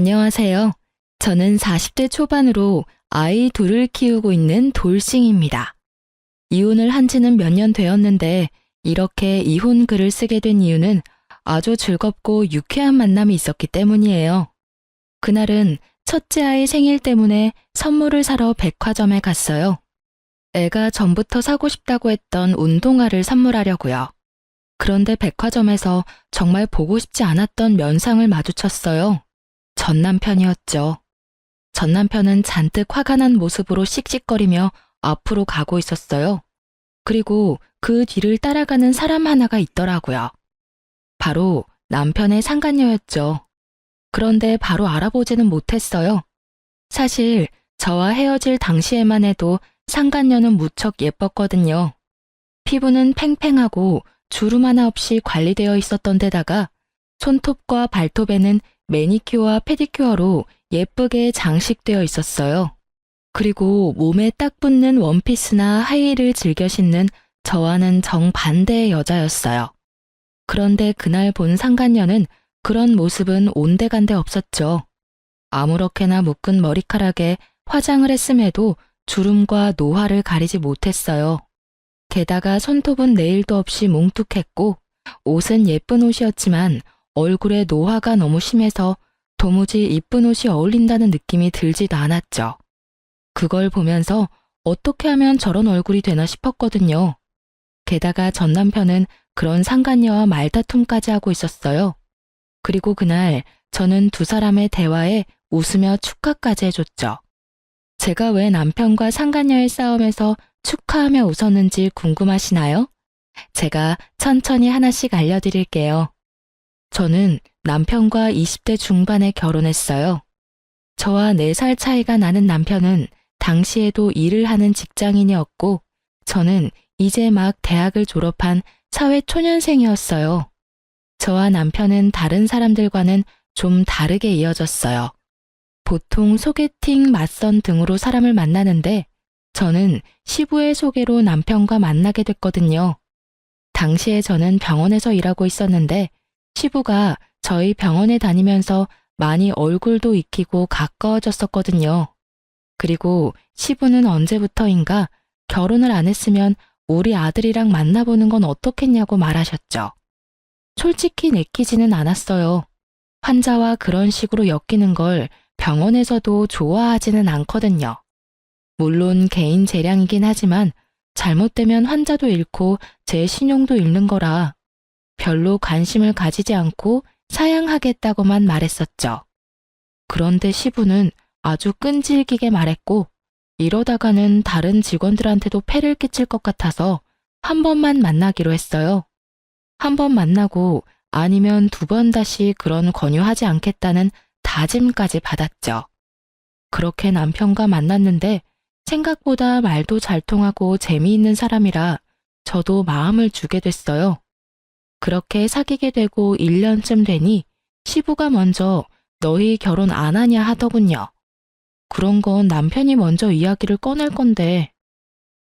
안녕하세요. 저는 40대 초반으로 아이 둘을 키우고 있는 돌싱입니다. 이혼을 한 지는 몇 년 되었는데 이렇게 이혼 글을 쓰게 된 이유는 아주 즐겁고 유쾌한 만남이 있었기 때문이에요. 그날은 첫째 아이 생일 때문에 선물을 사러 백화점에 갔어요. 애가 전부터 사고 싶다고 했던 운동화를 선물하려고요. 그런데 백화점에서 정말 보고 싶지 않았던 면상을 마주쳤어요. 전 남편이었죠. 전 남편은 잔뜩 화가 난 모습으로 씩씩거리며 앞으로 가고 있었어요. 그리고 그 뒤를 따라가는 사람 하나가 있더라고요. 바로 남편의 상간녀였죠. 그런데 바로 알아보지는 못했어요. 사실 저와 헤어질 당시에만 해도 상간녀는 무척 예뻤거든요. 피부는 팽팽하고 주름 하나 없이 관리되어 있었던 데다가 손톱과 발톱에는 매니큐어와 페디큐어로 예쁘게 장식되어 있었어요. 그리고 몸에 딱 붙는 원피스나 하이힐을 즐겨 신는 저와는 정반대의 여자였어요. 그런데 그날 본 상간녀는 그런 모습은 온데간데 없었죠. 아무렇게나 묶은 머리카락에 화장을 했음에도 주름과 노화를 가리지 못했어요. 게다가 손톱은 네일도 없이 뭉툭했고 옷은 예쁜 옷이었지만 얼굴에 노화가 너무 심해서 도무지 이쁜 옷이 어울린다는 느낌이 들지도 않았죠. 그걸 보면서 어떻게 하면 저런 얼굴이 되나 싶었거든요. 게다가 전 남편은 그런 상간녀와 말다툼까지 하고 있었어요. 그리고 그날 저는 두 사람의 대화에 웃으며 축하까지 해줬죠. 제가 왜 남편과 상간녀의 싸움에서 축하하며 웃었는지 궁금하시나요? 제가 천천히 하나씩 알려드릴게요. 저는 남편과 20대 중반에 결혼했어요. 저와 4살 차이가 나는 남편은 당시에도 일을 하는 직장인이었고 저는 이제 막 대학을 졸업한 사회초년생이었어요. 저와 남편은 다른 사람들과는 좀 다르게 이어졌어요. 보통 소개팅, 맞선 등으로 사람을 만나는데 저는 시부의 소개로 남편과 만나게 됐거든요. 당시에 저는 병원에서 일하고 있었는데 시부가 저희 병원에 다니면서 많이 얼굴도 익히고 가까워졌었거든요. 그리고 시부는 언제부터인가 결혼을 안 했으면 우리 아들이랑 만나보는 건 어떻겠냐고 말하셨죠. 솔직히 내키지는 않았어요. 환자와 그런 식으로 엮이는 걸 병원에서도 좋아하지는 않거든요. 물론 개인 재량이긴 하지만 잘못되면 환자도 잃고 제 신용도 잃는 거라 별로 관심을 가지지 않고 사양하겠다고만 말했었죠. 그런데 시부는 아주 끈질기게 말했고 이러다가는 다른 직원들한테도 폐를 끼칠 것 같아서 한 번만 만나기로 했어요. 한 번 만나고 아니면 2번 다시 그런 권유하지 않겠다는 다짐까지 받았죠. 그렇게 남편과 만났는데 생각보다 말도 잘 통하고 재미있는 사람이라 저도 마음을 주게 됐어요. 그렇게 사귀게 되고 1년쯤 되니 시부가 먼저 너희 결혼 안 하냐 하더군요. 그런 건 남편이 먼저 이야기를 꺼낼 건데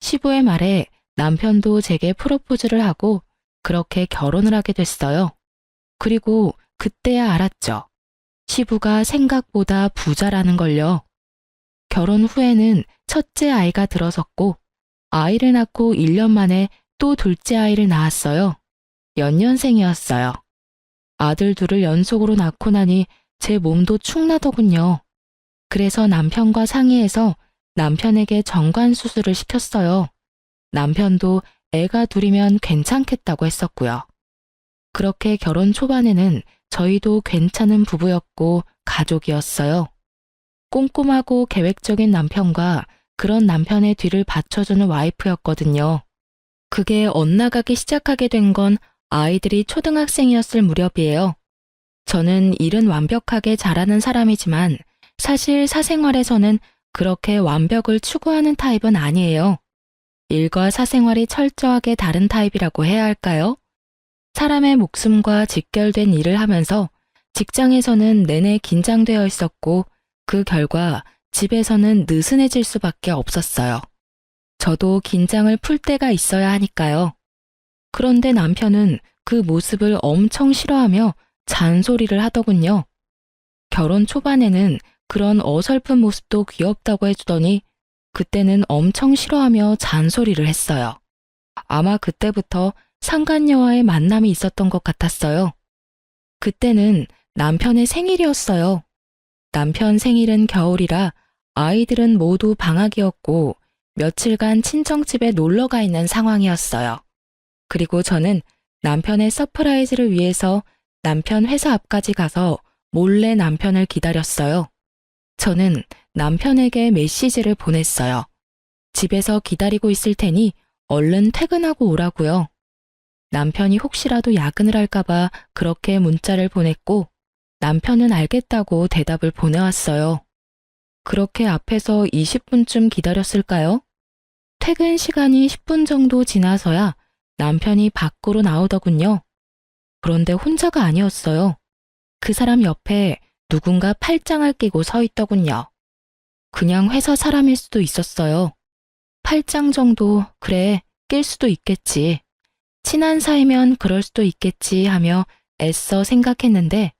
시부의 말에 남편도 제게 프로포즈를 하고 그렇게 결혼을 하게 됐어요. 그리고 그때야 알았죠. 시부가 생각보다 부자라는 걸요. 결혼 후에는 첫째 아이가 들어섰고 아이를 낳고 1년 만에 또 둘째 아이를 낳았어요. 연년생이었어요. 아들 둘을 연속으로 낳고 나니 제 몸도 축나더군요. 그래서 남편과 상의해서 남편에게 정관 수술을 시켰어요. 남편도 애가 둘이면 괜찮겠다고 했었고요. 그렇게 결혼 초반에는 저희도 괜찮은 부부였고 가족이었어요. 꼼꼼하고 계획적인 남편과 그런 남편의 뒤를 받쳐주는 와이프였거든요. 그게 엇나가기 시작하게 된 건 아이들이 초등학생이었을 무렵이에요. 저는 일은 완벽하게 잘하는 사람이지만 사실 사생활에서는 그렇게 완벽을 추구하는 타입은 아니에요. 일과 사생활이 철저하게 다른 타입이라고 해야 할까요? 사람의 목숨과 직결된 일을 하면서 직장에서는 내내 긴장되어 있었고 그 결과 집에서는 느슨해질 수밖에 없었어요. 저도 긴장을 풀 때가 있어야 하니까요. 그런데 남편은 그 모습을 엄청 싫어하며 잔소리를 하더군요. 결혼 초반에는 그런 어설픈 모습도 귀엽다고 해주더니 그때는 엄청 싫어하며 잔소리를 했어요. 아마 그때부터 상간녀와의 만남이 있었던 것 같았어요. 그때는 남편의 생일이었어요. 남편 생일은 겨울이라 아이들은 모두 방학이었고 며칠간 친정집에 놀러 가 있는 상황이었어요. 그리고 저는 남편의 서프라이즈를 위해서 남편 회사 앞까지 가서 몰래 남편을 기다렸어요. 저는 남편에게 메시지를 보냈어요. 집에서 기다리고 있을 테니 얼른 퇴근하고 오라고요. 남편이 혹시라도 야근을 할까봐 그렇게 문자를 보냈고 남편은 알겠다고 대답을 보내왔어요. 그렇게 앞에서 20분쯤 기다렸을까요? 퇴근 시간이 10분 정도 지나서야 남편이 밖으로 나오더군요. 그런데 혼자가 아니었어요. 그 사람 옆에 누군가 팔짱을 끼고 서 있더군요. 그냥 회사 사람일 수도 있었어요. 팔짱 정도, 그래, 낄 수도 있겠지. 친한 사이면 그럴 수도 있겠지 하며 애써 생각했는데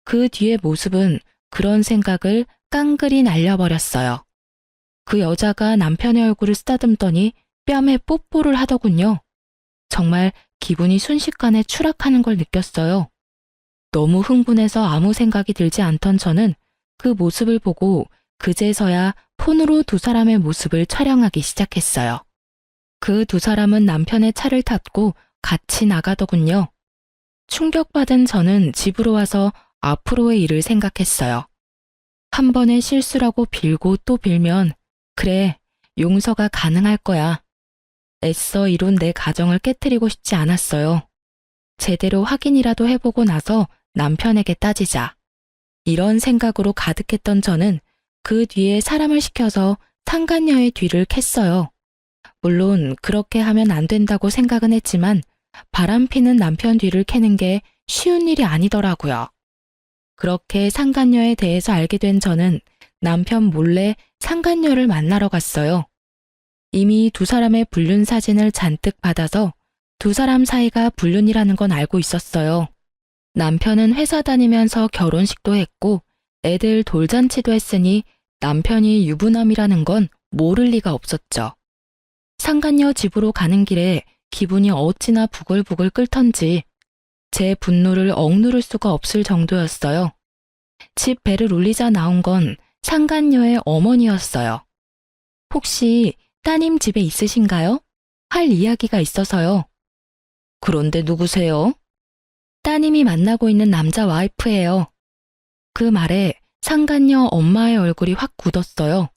그 뒤의 모습은 그런 생각을 깡그리 날려버렸어요. 그 여자가 남편의 얼굴을 쓰다듬더니 뺨에 뽀뽀를 하더군요. 정말 기분이 순식간에 추락하는 걸 느꼈어요. 너무 흥분해서 아무 생각이 들지 않던 저는 그 모습을 보고 그제서야 폰으로 두 사람의 모습을 촬영하기 시작했어요. 그 두 사람은 남편의 차를 탔고 같이 나가더군요. 충격받은 저는 집으로 와서 앞으로의 일을 생각했어요. 한 번의 실수라고 빌고 또 빌면 그래, 용서가 가능할 거야. 애써 이룬 내 가정을 깨트리고 싶지 않았어요. 제대로 확인이라도 해보고 나서 남편에게 따지자. 이런 생각으로 가득했던 저는 그 뒤에 사람을 시켜서 상간녀의 뒤를 캤어요. 물론 그렇게 하면 안 된다고 생각은 했지만 바람피는 남편 뒤를 캐는 게 쉬운 일이 아니더라고요. 그렇게 상간녀에 대해서 알게 된 저는 남편 몰래 상간녀를 만나러 갔어요. 이미 두 사람의 불륜 사진을 잔뜩 받아서 두 사람 사이가 불륜이라는 건 알고 있었어요. 남편은 회사 다니면서 결혼식도 했고 애들 돌잔치도 했으니 남편이 유부남이라는 건 모를 리가 없었죠. 상간녀 집으로 가는 길에 기분이 어찌나 부글부글 끓던지 제 분노를 억누를 수가 없을 정도였어요. 집 벨을 울리자 나온 건 상간녀의 어머니였어요. 혹시 따님 집에 있으신가요? 할 이야기가 있어서요. 그런데 누구세요? 따님이 만나고 있는 남자 와이프예요. 그 말에 상간녀 엄마의 얼굴이 확 굳었어요.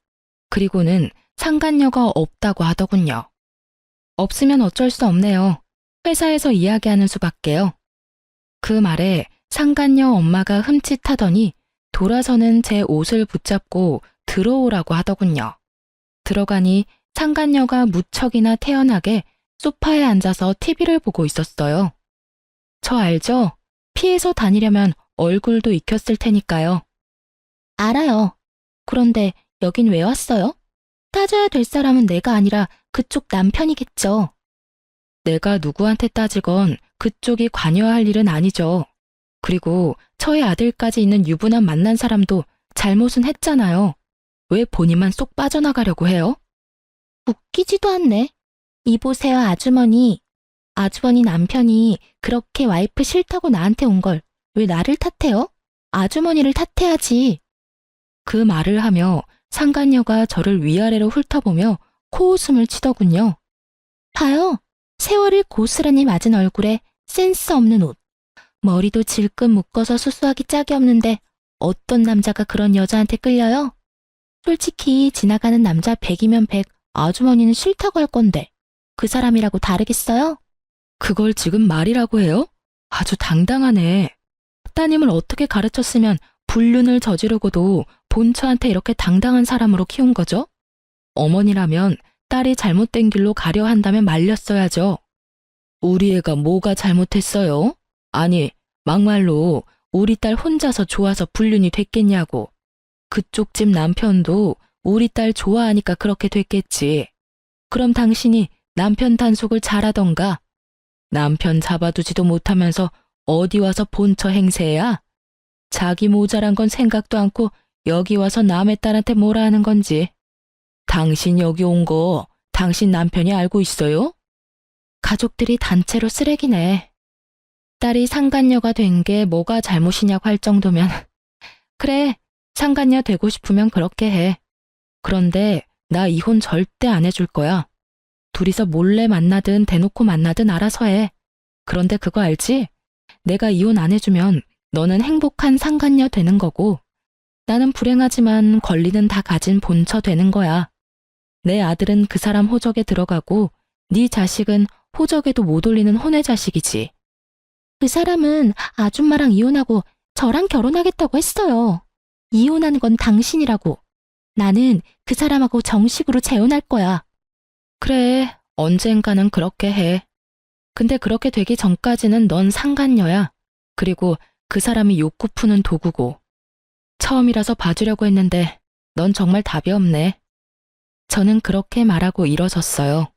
그리고는 상간녀가 없다고 하더군요. 없으면 어쩔 수 없네요. 회사에서 이야기하는 수밖에요. 그 말에 상간녀 엄마가 흠칫하더니 돌아서는 제 옷을 붙잡고 들어오라고 하더군요. 들어가니 상간녀가 무척이나 태연하게 소파에 앉아서 TV를 보고 있었어요. 저 알죠? 피해서 다니려면 얼굴도 익혔을 테니까요. 알아요. 그런데 여긴 왜 왔어요? 따져야 될 사람은 내가 아니라 그쪽 남편이겠죠. 내가 누구한테 따지건 그쪽이 관여할 일은 아니죠. 그리고 저의 아들까지 있는 유부남 만난 사람도 잘못은 했잖아요. 왜 본인만 쏙 빠져나가려고 해요? 웃기지도 않네. 이보세요, 아주머니. 아주머니 남편이 그렇게 와이프 싫다고 나한테 온 걸 왜 나를 탓해요? 아주머니를 탓해야지. 그 말을 하며 상간녀가 저를 위아래로 훑어보며 코웃음을 치더군요. 봐요. 세월을 고스란히 맞은 얼굴에 센스 없는 옷. 머리도 질끈 묶어서 수수하기 짝이 없는데 어떤 남자가 그런 여자한테 끌려요? 솔직히 지나가는 남자 100이면 100, 아주머니는 싫다고 할 건데 그 사람이라고 다르겠어요? 그걸 지금 말이라고 해요? 아주 당당하네. 따님을 어떻게 가르쳤으면 불륜을 저지르고도 본처한테 이렇게 당당한 사람으로 키운 거죠? 어머니라면 딸이 잘못된 길로 가려 한다면 말렸어야죠. 우리 애가 뭐가 잘못했어요? 아니, 막말로 우리 딸 혼자서 좋아서 불륜이 됐겠냐고. 그쪽 집 남편도 우리 딸 좋아하니까 그렇게 됐겠지. 그럼 당신이 남편 단속을 잘하던가. 남편 잡아두지도 못하면서 어디 와서 본처 행세야? 자기 모자란 건 생각도 않고 여기 와서 남의 딸한테 뭐라 하는 건지. 당신 여기 온 거 당신 남편이 알고 있어요? 가족들이 단체로 쓰레기네. 딸이 상간녀가 된 게 뭐가 잘못이냐고 할 정도면 그래, 상간녀 되고 싶으면 그렇게 해. 그런데 나 이혼 절대 안 해줄 거야. 둘이서 몰래 만나든 대놓고 만나든 알아서 해. 그런데 그거 알지? 내가 이혼 안 해주면 너는 행복한 상간녀 되는 거고 나는 불행하지만 권리는 다 가진 본처 되는 거야. 내 아들은 그 사람 호적에 들어가고 네 자식은 호적에도 못 올리는 혼외 자식이지. 그 사람은 아줌마랑 이혼하고 저랑 결혼하겠다고 했어요. 이혼하는 건 당신이라고. 나는 그 사람하고 정식으로 재혼할 거야. 그래, 언젠가는 그렇게 해. 근데 그렇게 되기 전까지는 넌 상간녀야. 그리고 그 사람이 욕구 푸는 도구고. 처음이라서 봐주려고 했는데 넌 정말 답이 없네. 저는 그렇게 말하고 일어섰어요.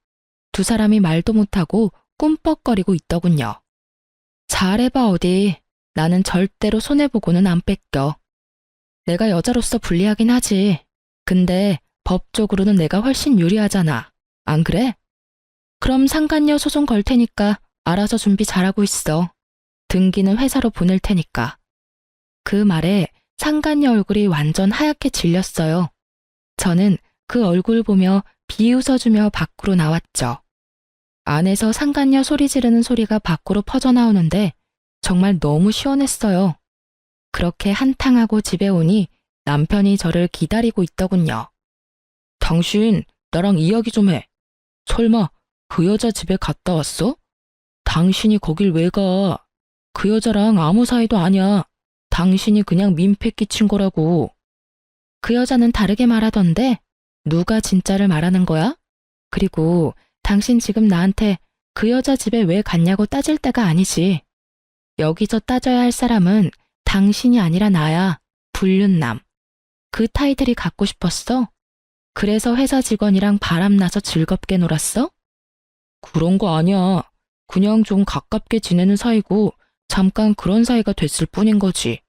두 사람이 말도 못하고 꿈뻑거리고 있더군요. 잘해봐 어디. 나는 절대로 손해보고는 안 뺏겨. 내가 여자로서 불리하긴 하지. 근데 법적으로는 내가 훨씬 유리하잖아. 안 그래? 그럼 상간녀 소송 걸 테니까 알아서 준비 잘하고 있어. 등기는 회사로 보낼 테니까. 그 말에 상간녀 얼굴이 완전 하얗게 질렸어요. 저는 그 얼굴 보며 비웃어주며 밖으로 나왔죠. 안에서 상간녀 소리 지르는 소리가 밖으로 퍼져나오는데 정말 너무 시원했어요. 그렇게 한탕하고 집에 오니 남편이 저를 기다리고 있더군요. 당신 나랑 이야기 좀 해. 설마 그 여자 집에 갔다 왔어? 당신이 거길 왜 가? 그 여자랑 아무 사이도 아니야. 당신이 그냥 민폐 끼친 거라고. 그 여자는 다르게 말하던데 누가 진짜를 말하는 거야? 그리고 당신 지금 나한테 그 여자 집에 왜 갔냐고 따질 때가 아니지. 여기서 따져야 할 사람은 당신이 아니라 나야. 불륜남. 그 타이틀이 갖고 싶었어? 그래서 회사 직원이랑 바람나서 즐겁게 놀았어? 그런 거 아니야. 그냥 좀 가깝게 지내는 사이고 잠깐 그런 사이가 됐을 뿐인 거지.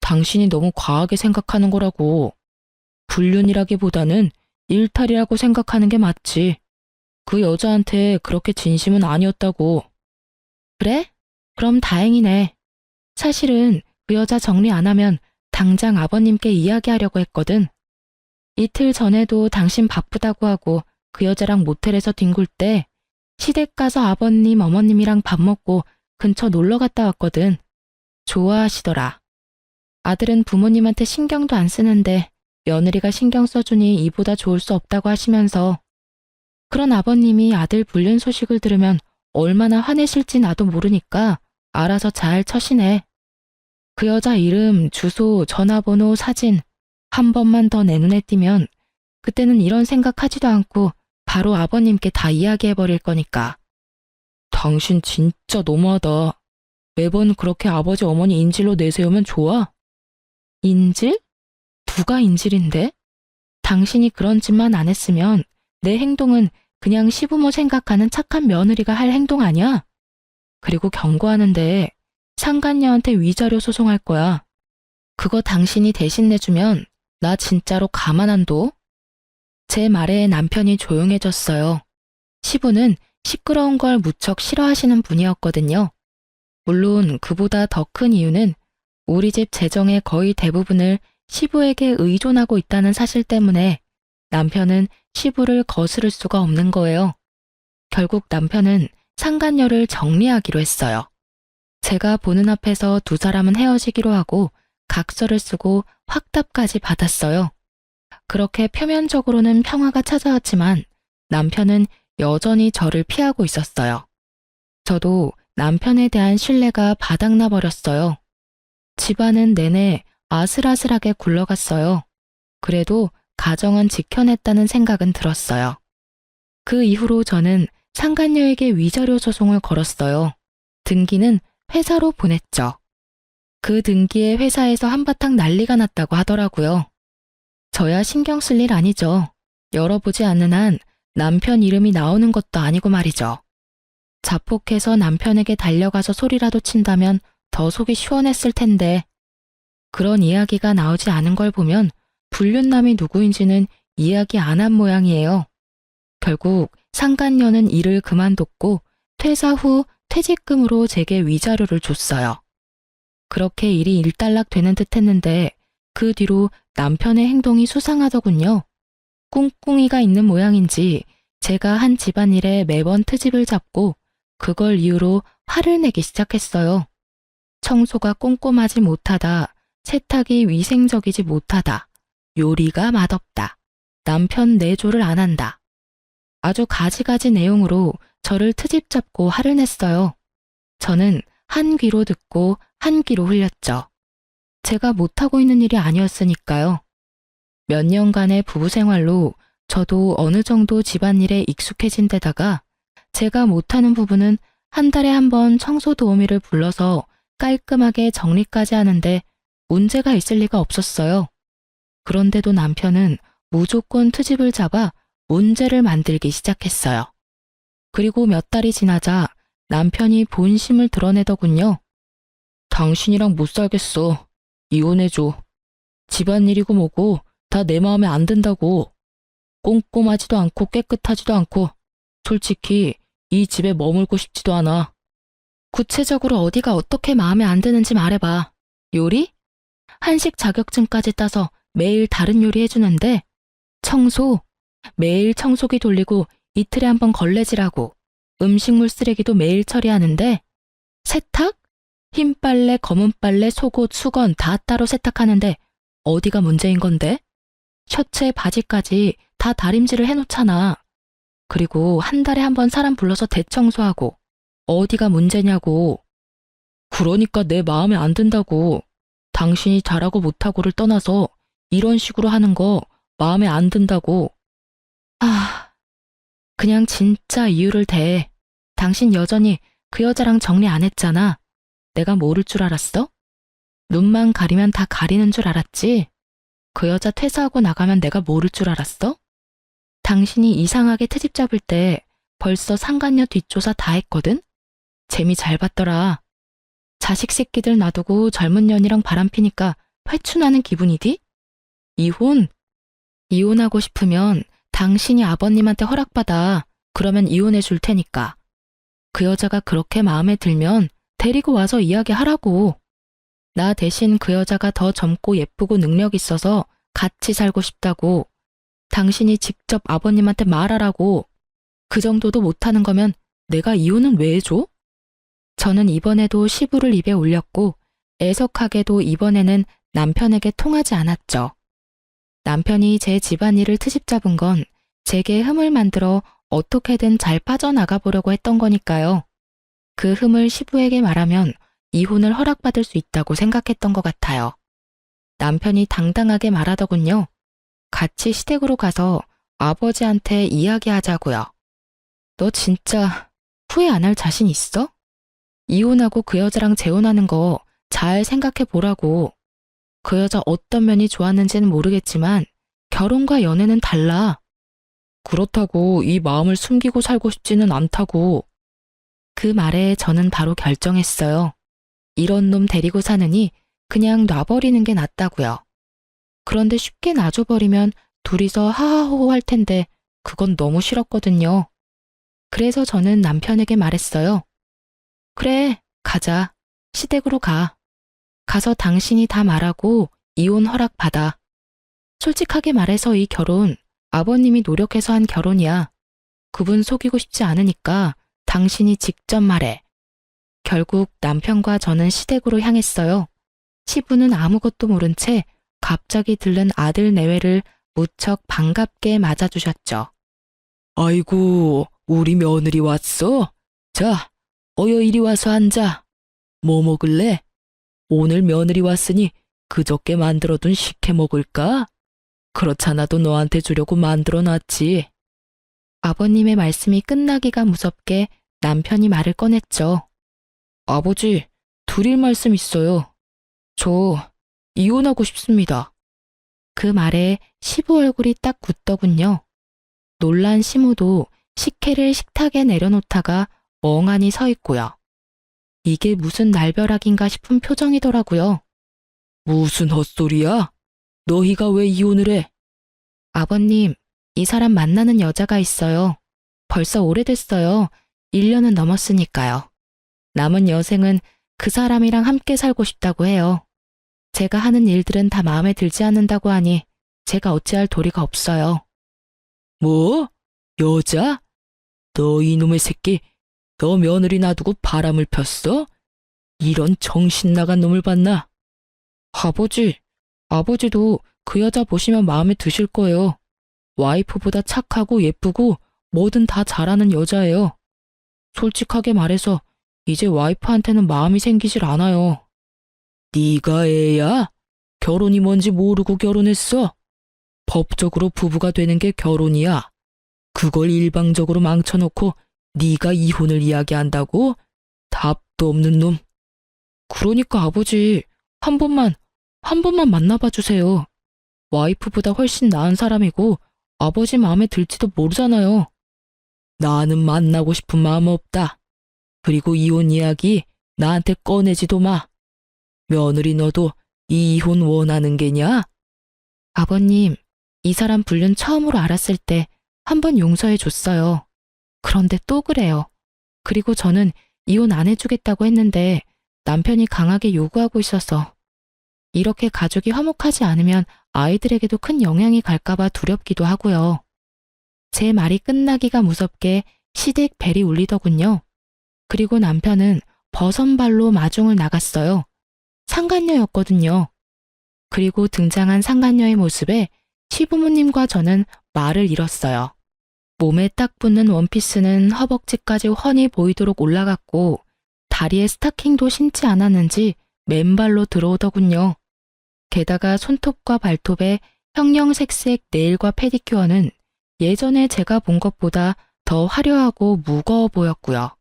당신이 너무 과하게 생각하는 거라고. 불륜이라기보다는 일탈이라고 생각하는 게 맞지. 그 여자한테 그렇게 진심은 아니었다고. 그래? 그럼 다행이네. 사실은 그 여자 정리 안 하면 당장 아버님께 이야기하려고 했거든. 이틀 전에도 당신 바쁘다고 하고 그 여자랑 모텔에서 뒹굴 때 시댁 가서 아버님, 어머님이랑 밥 먹고 근처 놀러 갔다 왔거든. 좋아하시더라. 아들은 부모님한테 신경도 안 쓰는데 며느리가 신경 써주니 이보다 좋을 수 없다고 하시면서 그런 아버님이 아들 불륜 소식을 들으면 얼마나 화내실지 나도 모르니까 알아서 잘 처신해. 그 여자 이름, 주소, 전화번호, 사진 한 번만 더 내 눈에 띄면 그때는 이런 생각하지도 않고 바로 아버님께 다 이야기해버릴 거니까. 당신 진짜 너무하다. 매번 그렇게 아버지 어머니 인질로 내세우면 좋아? 인질? 누가 인질인데? 당신이 그런 짓만 안 했으면 내 행동은 그냥 시부모 생각하는 착한 며느리가 할 행동 아니야? 그리고 경고하는데 상간녀한테 위자료 소송할 거야. 그거 당신이 대신 내주면 나 진짜로 가만 안 둬? 제 말에 남편이 조용해졌어요. 시부는 시끄러운 걸 무척 싫어하시는 분이었거든요. 물론 그보다 더 큰 이유는 우리 집 재정의 거의 대부분을 시부에게 의존하고 있다는 사실 때문에 남편은 시부를 거스를 수가 없는 거예요. 결국 남편은 상간녀를 정리하기로 했어요. 제가 보는 앞에서 두 사람은 헤어지기로 하고 각서를 쓰고 확답까지 받았어요. 그렇게 표면적으로는 평화가 찾아왔지만 남편은 여전히 저를 피하고 있었어요. 저도 남편에 대한 신뢰가 바닥나 버렸어요. 집안은 내내 아슬아슬하게 굴러갔어요. 그래도 가정은 지켜냈다는 생각은 들었어요. 그 이후로 저는 상간녀에게 위자료 소송을 걸었어요. 등기는 회사로 보냈죠. 그 등기에 회사에서 한바탕 난리가 났다고 하더라고요. 저야 신경 쓸 일 아니죠. 열어보지 않는 한 남편 이름이 나오는 것도 아니고 말이죠. 자폭해서 남편에게 달려가서 소리라도 친다면 더 속이 시원했을 텐데 그런 이야기가 나오지 않은 걸 보면 불륜남이 누구인지는 이야기 안 한 모양이에요. 결국 상간녀는 일을 그만뒀고 퇴사 후 퇴직금으로 제게 위자료를 줬어요. 그렇게 일이 일단락되는 듯 했는데 그 뒤로 남편의 행동이 수상하더군요. 꿍꿍이가 있는 모양인지 제가 한 집안일에 매번 트집을 잡고 그걸 이유로 화를 내기 시작했어요. 청소가 꼼꼼하지 못하다, 세탁이 위생적이지 못하다, 요리가 맛없다, 남편 내조를 안 한다. 아주 가지가지 내용으로 저를 트집 잡고 화를 냈어요. 저는 한 귀로 듣고 한 귀로 흘렸죠. 제가 못하고 있는 일이 아니었으니까요. 몇 년간의 부부 생활로 저도 어느 정도 집안일에 익숙해진 데다가 제가 못하는 부분은 한 달에 한 번 청소 도우미를 불러서 깔끔하게 정리까지 하는데 문제가 있을 리가 없었어요. 그런데도 남편은 무조건 트집을 잡아 문제를 만들기 시작했어요. 그리고 몇 달이 지나자 남편이 본심을 드러내더군요. 당신이랑 못 살겠어. 이혼해줘. 집안일이고 뭐고 다 내 마음에 안 든다고. 꼼꼼하지도 않고 깨끗하지도 않고 솔직히 이 집에 머물고 싶지도 않아. 구체적으로 어디가 어떻게 마음에 안 드는지 말해봐. 요리? 한식 자격증까지 따서 매일 다른 요리 해주는데 청소? 매일 청소기 돌리고 이틀에 한 번 걸레질하고 음식물 쓰레기도 매일 처리하는데 세탁? 흰 빨래, 검은 빨래, 속옷, 수건 다 따로 세탁하는데 어디가 문제인 건데? 셔츠에 바지까지 다 다림질을 해놓잖아. 그리고 한 달에 한 번 사람 불러서 대청소하고 어디가 문제냐고. 그러니까 내 마음에 안 든다고. 당신이 잘하고 못하고를 떠나서 이런 식으로 하는 거 마음에 안 든다고. 그냥 진짜 이유를 대. 당신 여전히 그 여자랑 정리 안 했잖아. 내가 모를 줄 알았어? 눈만 가리면 다 가리는 줄 알았지? 그 여자 퇴사하고 나가면 내가 모를 줄 알았어? 당신이 이상하게 트집 잡을 때 벌써 상간녀 뒷조사 다 했거든? 재미 잘 봤더라. 자식 새끼들 놔두고 젊은 년이랑 바람피니까 회춘하는 기분이디? 이혼? 이혼하고 싶으면 당신이 아버님한테 허락받아. 그러면 이혼해 줄 테니까. 그 여자가 그렇게 마음에 들면 데리고 와서 이야기하라고. 나 대신 그 여자가 더 젊고 예쁘고 능력 있어서 같이 살고 싶다고. 당신이 직접 아버님한테 말하라고. 그 정도도 못하는 거면 내가 이혼은 왜 해줘? 저는 이번에도 시부를 입에 올렸고 애석하게도 이번에는 남편에게 통하지 않았죠. 남편이 제 집안일을 트집 잡은 건 제게 흠을 만들어 어떻게든 잘 빠져나가 보려고 했던 거니까요. 그 흠을 시부에게 말하면 이혼을 허락받을 수 있다고 생각했던 것 같아요. 남편이 당당하게 말하더군요. 같이 시댁으로 가서 아버지한테 이야기하자고요. 너 진짜 후회 안 할 자신 있어? 이혼하고 그 여자랑 재혼하는 거 잘 생각해 보라고. 그 여자 어떤 면이 좋았는지는 모르겠지만 결혼과 연애는 달라. 그렇다고 이 마음을 숨기고 살고 싶지는 않다고. 그 말에 저는 바로 결정했어요. 이런 놈 데리고 사느니 그냥 놔버리는 게 낫다고요. 그런데 쉽게 놔줘버리면 둘이서 하하호호 할 텐데 그건 너무 싫었거든요. 그래서 저는 남편에게 말했어요. 그래, 가자. 시댁으로 가. 가서 당신이 다 말하고 이혼 허락 받아. 솔직하게 말해서 이 결혼 아버님이 노력해서 한 결혼이야. 그분 속이고 싶지 않으니까 당신이 직접 말해. 결국 남편과 저는 시댁으로 향했어요. 시부는 아무것도 모른 채 갑자기 들른 아들 내외를 무척 반갑게 맞아주셨죠. 아이고, 우리 며느리 왔어? 자, 어여 이리 와서 앉아. 뭐 먹을래? 오늘 며느리 왔으니 그저께 만들어둔 식혜 먹을까? 그렇잖아도 너한테 주려고 만들어놨지. 아버님의 말씀이 끝나기가 무섭게 남편이 말을 꺼냈죠. 아버지, 드릴 말씀 있어요. 저 이혼하고 싶습니다. 그 말에 시부 얼굴이 딱 굳더군요. 놀란 시모도 식혜를 식탁에 내려놓다가 멍하니 서 있고요. 이게 무슨 날벼락인가 싶은 표정이더라고요. 무슨 헛소리야? 너희가 왜 이혼을 해? 아버님, 이 사람 만나는 여자가 있어요. 벌써 오래됐어요. 1년은 넘었으니까요. 남은 여생은 그 사람이랑 함께 살고 싶다고 해요. 제가 하는 일들은 다 마음에 들지 않는다고 하니 제가 어찌할 도리가 없어요. 뭐? 여자? 너 이놈의 새끼, 너 며느리 놔두고 바람을 폈어? 이런 정신 나간 놈을 봤나? 아버지도 그 여자 보시면 마음에 드실 거예요. 와이프보다 착하고 예쁘고 뭐든 다 잘하는 여자예요. 솔직하게 말해서 이제 와이프한테는 마음이 생기질 않아요. 네가 애야? 결혼이 뭔지 모르고 결혼했어? 법적으로 부부가 되는 게 결혼이야. 그걸 일방적으로 망쳐놓고 네가 이혼을 이야기한다고? 답도 없는 놈. 그러니까 아버지, 한 번만 만나봐 주세요. 와이프보다 훨씬 나은 사람이고 아버지 마음에 들지도 모르잖아요. 나는 만나고 싶은 마음 없다. 그리고 이혼 이야기 나한테 꺼내지도 마. 며느리 너도 이혼 원하는 게냐? 아버님, 이 사람 불륜 처음으로 알았을 때 한 번 용서해 줬어요. 그런데 또 그래요. 그리고 저는 이혼 안 해주겠다고 했는데 남편이 강하게 요구하고 있어서 이렇게 가족이 화목하지 않으면 아이들에게도 큰 영향이 갈까봐 두렵기도 하고요. 제 말이 끝나기가 무섭게 시댁 벨이 울리더군요. 그리고 남편은 버선발로 마중을 나갔어요. 상간녀였거든요. 그리고 등장한 상간녀의 모습에 시부모님과 저는 말을 잃었어요. 몸에 딱 붙는 원피스는 허벅지까지 훤히 보이도록 올라갔고 다리에 스타킹도 신지 않았는지 맨발로 들어오더군요. 게다가 손톱과 발톱에 형형색색 네일과 페디큐어는 예전에 제가 본 것보다 더 화려하고 무거워 보였고요.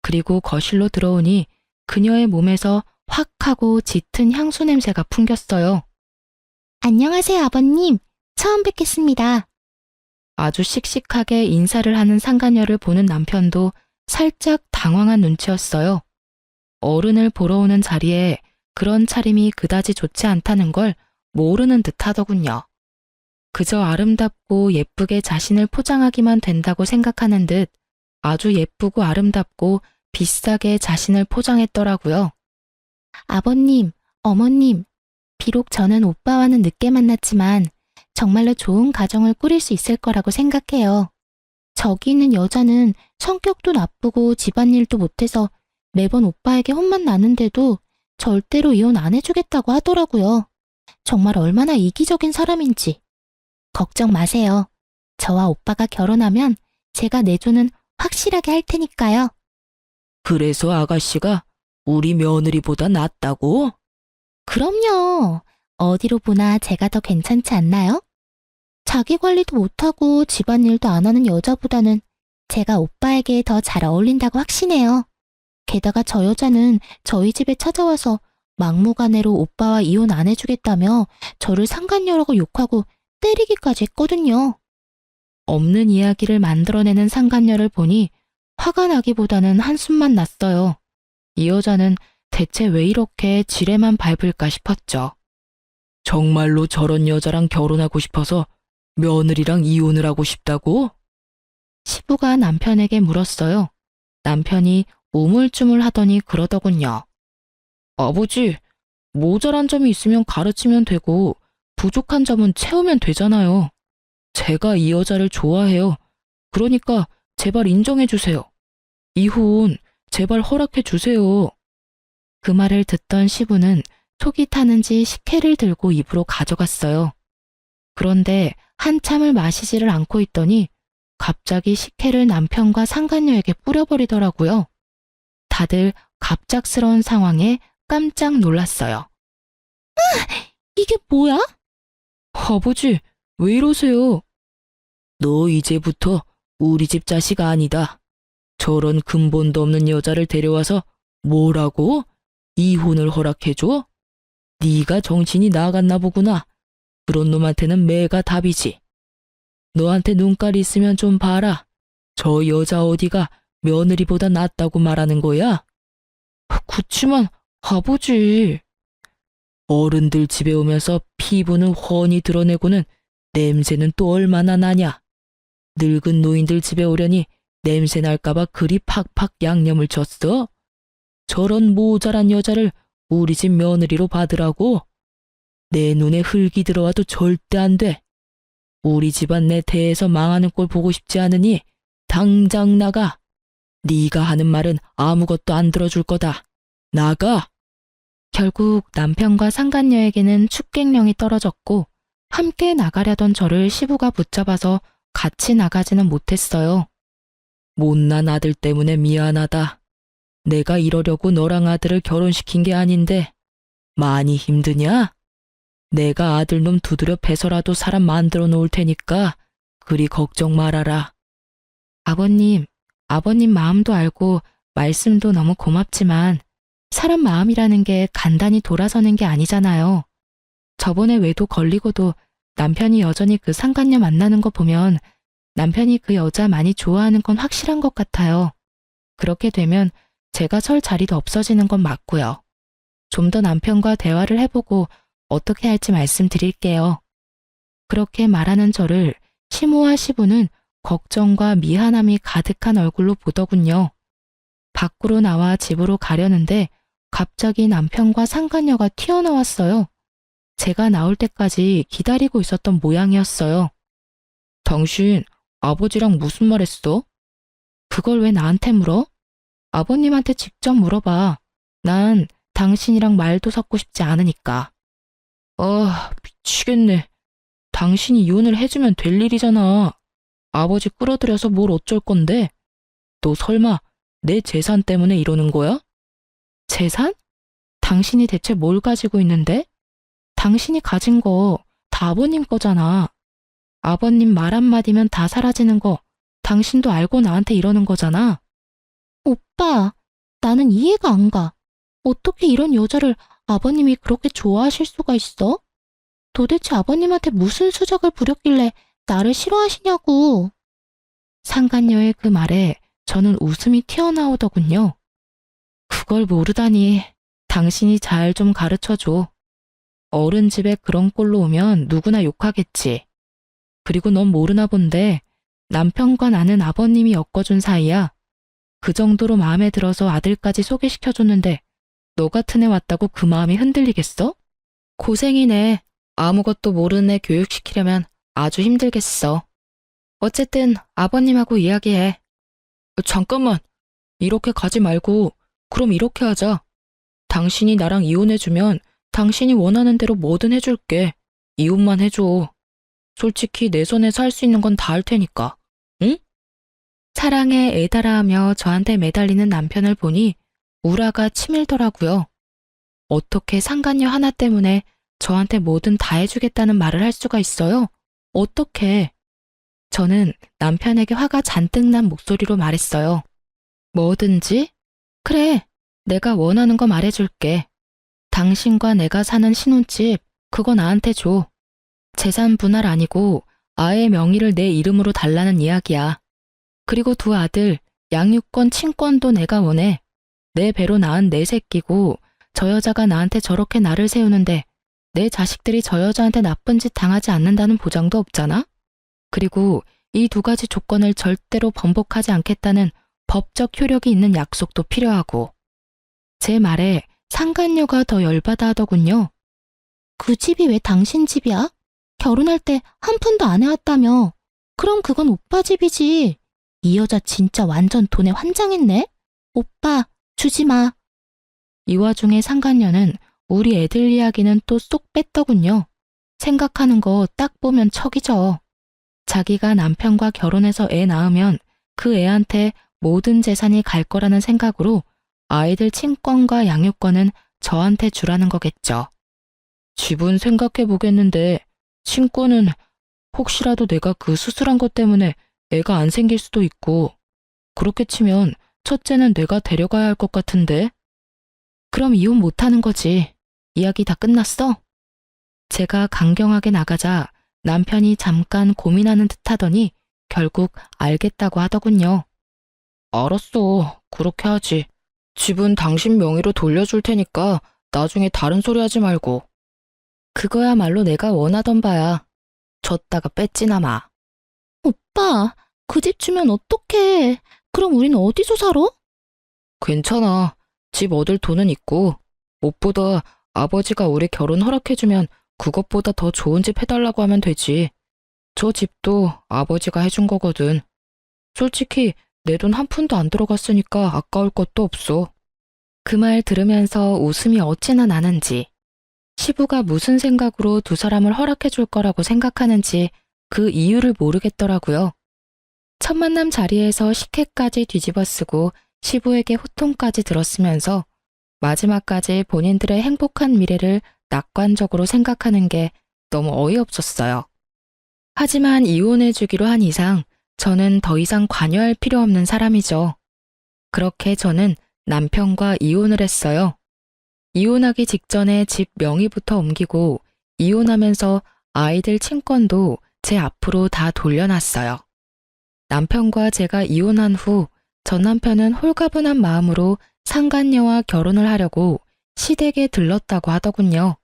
그리고 거실로 들어오니 그녀의 몸에서 확 하고 짙은 향수 냄새가 풍겼어요. 안녕하세요, 아버님. 처음 뵙겠습니다. 아주 씩씩하게 인사를 하는 상간녀를 보는 남편도 살짝 당황한 눈치였어요. 어른을 보러 오는 자리에 그런 차림이 그다지 좋지 않다는 걸 모르는 듯 하더군요. 그저 아름답고 예쁘게 자신을 포장하기만 된다고 생각하는 듯 아주 예쁘고 아름답고 비싸게 자신을 포장했더라고요. 아버님, 어머님, 비록 저는 오빠와는 늦게 만났지만 정말로 좋은 가정을 꾸릴 수 있을 거라고 생각해요. 저기 있는 여자는 성격도 나쁘고 집안일도 못해서 매번 오빠에게 혼만 나는데도 절대로 이혼 안 해주겠다고 하더라고요. 정말 얼마나 이기적인 사람인지. 걱정 마세요. 저와 오빠가 결혼하면 제가 내조는 확실하게 할 테니까요. 그래서 아가씨가 우리 며느리보다 낫다고? 그럼요. 어디로 보나 제가 더 괜찮지 않나요? 자기 관리도 못하고 집안일도 안 하는 여자보다는 제가 오빠에게 더 잘 어울린다고 확신해요. 게다가 저 여자는 저희 집에 찾아와서 막무가내로 오빠와 이혼 안 해주겠다며 저를 상간녀라고 욕하고 때리기까지 했거든요. 없는 이야기를 만들어내는 상간녀를 보니 화가 나기보다는 한숨만 났어요. 이 여자는 대체 왜 이렇게 지레만 밟을까 싶었죠. 정말로 저런 여자랑 결혼하고 싶어서 며느리랑 이혼을 하고 싶다고? 시부가 남편에게 물었어요. 남편이 우물쭈물하더니 그러더군요. 아버지, 모자란 점이 있으면 가르치면 되고 부족한 점은 채우면 되잖아요. 제가 이 여자를 좋아해요. 그러니까 제발 인정해 주세요. 이혼 제발 허락해 주세요. 그 말을 듣던 시부는 속이 타는지 식혜를 들고 입으로 가져갔어요. 그런데 한참을 마시지를 않고 있더니 갑자기 식혜를 남편과 상간녀에게 뿌려버리더라고요. 다들 갑작스러운 상황에 깜짝 놀랐어요. 이게 뭐야? 아버지, 왜 이러세요? 너 이제부터 우리 집 자식 아니다. 저런 근본도 없는 여자를 데려와서 뭐라고? 이혼을 허락해줘? 네가 정신이 나갔나 보구나. 그런 놈한테는 매가 답이지. 너한테 눈깔이 있으면 좀 봐라. 저 여자 어디가 며느리보다 낫다고 말하는 거야? 그치만 아버지. 어른들 집에 오면서 피부는 훤히 드러내고는 냄새는 또 얼마나 나냐. 늙은 노인들 집에 오려니 냄새 날까봐 그리 팍팍 양념을 쳤어. 저런 모자란 여자를 우리 집 며느리로 받으라고? 내 눈에 흙이 들어와도 절대 안 돼. 우리 집안 내 대에서 망하는 꼴 보고 싶지 않으니 당장 나가. 네가 하는 말은 아무것도 안 들어줄 거다. 나가. 결국 남편과 상간녀에게는 축객령이 떨어졌고 함께 나가려던 저를 시부가 붙잡아서 같이 나가지는 못했어요. 못난 아들 때문에 미안하다. 내가 이러려고 너랑 아들을 결혼시킨 게 아닌데 많이 힘드냐? 내가 아들놈 두드려 패서라도 사람 만들어 놓을 테니까 그리 걱정 말아라. 아버님 마음도 알고 말씀도 너무 고맙지만 사람 마음이라는 게 간단히 돌아서는 게 아니잖아요. 저번에 외도 걸리고도 남편이 여전히 그 상간녀 만나는 거 보면 남편이 그 여자 많이 좋아하는 건 확실한 것 같아요. 그렇게 되면 제가 설 자리도 없어지는 건 맞고요. 좀 더 남편과 대화를 해보고 어떻게 할지 말씀드릴게요. 그렇게 말하는 저를 시모와 시부는 걱정과 미안함이 가득한 얼굴로 보더군요. 밖으로 나와 집으로 가려는데 갑자기 남편과 상간녀가 튀어나왔어요. 제가 나올 때까지 기다리고 있었던 모양이었어요. 당신 아버지랑 무슨 말 했어? 그걸 왜 나한테 물어? 아버님한테 직접 물어봐. 난 당신이랑 말도 섞고 싶지 않으니까. 미치겠네. 당신이 이혼을 해주면 될 일이잖아. 아버지 끌어들여서 뭘 어쩔 건데? 너 설마 내 재산 때문에 이러는 거야? 재산? 당신이 대체 뭘 가지고 있는데? 당신이 가진 거 다 아버님 거잖아. 아버님 말 한마디면 다 사라지는 거 당신도 알고 나한테 이러는 거잖아. 오빠, 나는 이해가 안 가. 어떻게 이런 여자를 아버님이 그렇게 좋아하실 수가 있어? 도대체 아버님한테 무슨 수작을 부렸길래 나를 싫어하시냐고. 상간녀의 그 말에 저는 웃음이 튀어나오더군요. 그걸 모르다니 당신이 잘 좀 가르쳐줘. 어른 집에 그런 꼴로 오면 누구나 욕하겠지. 그리고 넌 모르나 본데 남편과 나는 아버님이 엮어준 사이야. 그 정도로 마음에 들어서 아들까지 소개시켜줬는데 너 같은 애 왔다고 그 마음이 흔들리겠어? 고생이네. 아무것도 모르는 애 교육시키려면 아주 힘들겠어. 어쨌든 아버님하고 이야기해. 잠깐만. 이렇게 가지 말고 그럼 이렇게 하자. 당신이 나랑 이혼해주면 당신이 원하는 대로 뭐든 해줄게. 이혼만 해줘. 솔직히 내 손에 살 수 있는 건 다 할 테니까. 응? 사랑에 애달아하며 저한테 매달리는 남편을 보니 우라가 치밀더라고요. 어떻게 상간녀 하나 때문에 저한테 뭐든 다 해주겠다는 말을 할 수가 있어요? 어떻게? 저는 남편에게 화가 잔뜩 난 목소리로 말했어요. 뭐든지? 그래, 내가 원하는 거 말해줄게. 당신과 내가 사는 신혼집, 그거 나한테 줘. 재산 분할 아니고 아의 명의를 내 이름으로 달라는 이야기야. 그리고 두 아들, 양육권, 친권도 내가 원해. 내 배로 낳은 내 새끼고 저 여자가 나한테 저렇게 나를 세우는데 내 자식들이 저 여자한테 나쁜 짓 당하지 않는다는 보장도 없잖아? 그리고 이 두 가지 조건을 절대로 번복하지 않겠다는 법적 효력이 있는 약속도 필요하고. 제 말에 상간녀가 더 열받아 하더군요. 그 집이 왜 당신 집이야? 결혼할 때 한 푼도 안 해왔다며. 그럼 그건 오빠 집이지. 이 여자 진짜 완전 돈에 환장했네. 오빠, 주지 마. 이 와중에 상간녀는 우리 애들 이야기는 또 쏙 뺐더군요. 생각하는 거 딱 보면 척이죠. 자기가 남편과 결혼해서 애 낳으면 그 애한테 모든 재산이 갈 거라는 생각으로 아이들 친권과 양육권은 저한테 주라는 거겠죠. 집은 생각해 보겠는데 친권은 혹시라도 내가 그 수술한 것 때문에 애가 안 생길 수도 있고, 그렇게 치면 첫째는 내가 데려가야 할 것 같은데. 그럼 이혼 못하는 거지. 이야기 다 끝났어? 제가 강경하게 나가자 남편이 잠깐 고민하는 듯 하더니 결국 알겠다고 하더군요. 알았어. 그렇게 하지. 집은 당신 명의로 돌려줄 테니까 나중에 다른 소리 하지 말고. 그거야말로 내가 원하던 바야. 줬다가 뺐지나 마. 오빠, 그 집 주면 어떡해. 그럼 우린 어디서 살아? 괜찮아. 집 얻을 돈은 있고, 무엇보다 아버지가 우리 결혼 허락해주면 그것보다 더 좋은 집 해달라고 하면 되지. 저 집도 아버지가 해준 거거든. 솔직히 내 돈 한 푼도 안 들어갔으니까 아까울 것도 없어. 그 말 들으면서 웃음이 어찌나 나는지, 시부가 무슨 생각으로 두 사람을 허락해줄 거라고 생각하는지 그 이유를 모르겠더라고요. 첫 만남 자리에서 식혜까지 뒤집어 쓰고 시부에게 호통까지 들었으면서 마지막까지 본인들의 행복한 미래를 낙관적으로 생각하는 게 너무 어이없었어요. 하지만 이혼해주기로 한 이상 저는 더 이상 관여할 필요 없는 사람이죠. 그렇게 저는 남편과 이혼을 했어요. 이혼하기 직전에 집 명의부터 옮기고 이혼하면서 아이들 친권도 제 앞으로 다 돌려놨어요. 남편과 제가 이혼한 후 전 남편은 홀가분한 마음으로 상간녀와 결혼을 하려고 시댁에 들렀다고 하더군요.